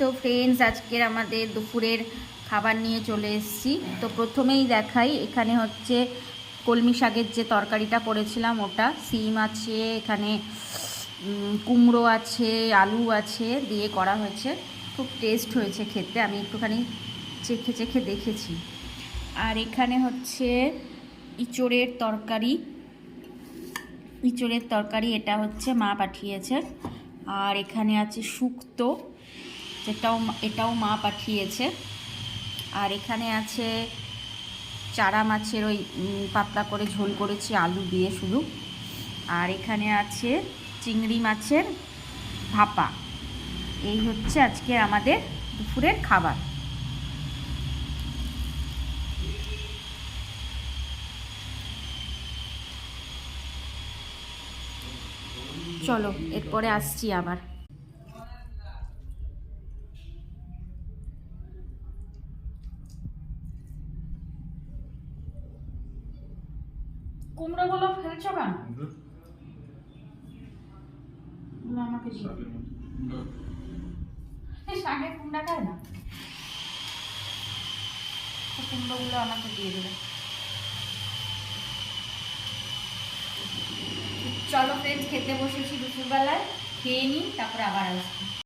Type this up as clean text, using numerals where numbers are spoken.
তো ফ্রেন্ডস, আজকের আমাদের দুপুরের খাবার নিয়ে চলে এসেছি। তো প্রথমেই দেখাই, এখানে হচ্ছে কলমি শাকের যে তরকারিটা করেছিলাম ওটা, সিম আছে, এখানে কুমড়ো আছে, আলু আছে দিয়ে করা হয়েছে। খুব টেস্ট হয়েছে খেতে, আমি একটুখানি চেখে চেখে দেখেছি। আর এখানে হচ্ছে ইঁচড়ের তরকারি, এটা হচ্ছে মা পাঠিয়েছে। আর এখানে আছে শুক্তো, এটাও মা পাঠিয়েছে। আর এখানে আছে চারা মাছের ওই পাতলা করে ঝোল করেছি আলু দিয়ে শুধু। আর এখানে আছে চিংড়ি মাছের ভাপা। এই হচ্ছে আজকে আমাদের দুপুরের খাবার। চলো এরপরে আসছি আবার। কুমড়োগুলো ফেলছো কেন? আমাকে শাকে কুমড়া খায় না, কুমড়োগুলো আমাকে দিয়ে দেবে। চলো ফ্রেন্ডস, খেতে বসেছি দুপুরবেলায়, খেয়ে নিই, তারপর আবার আসবো।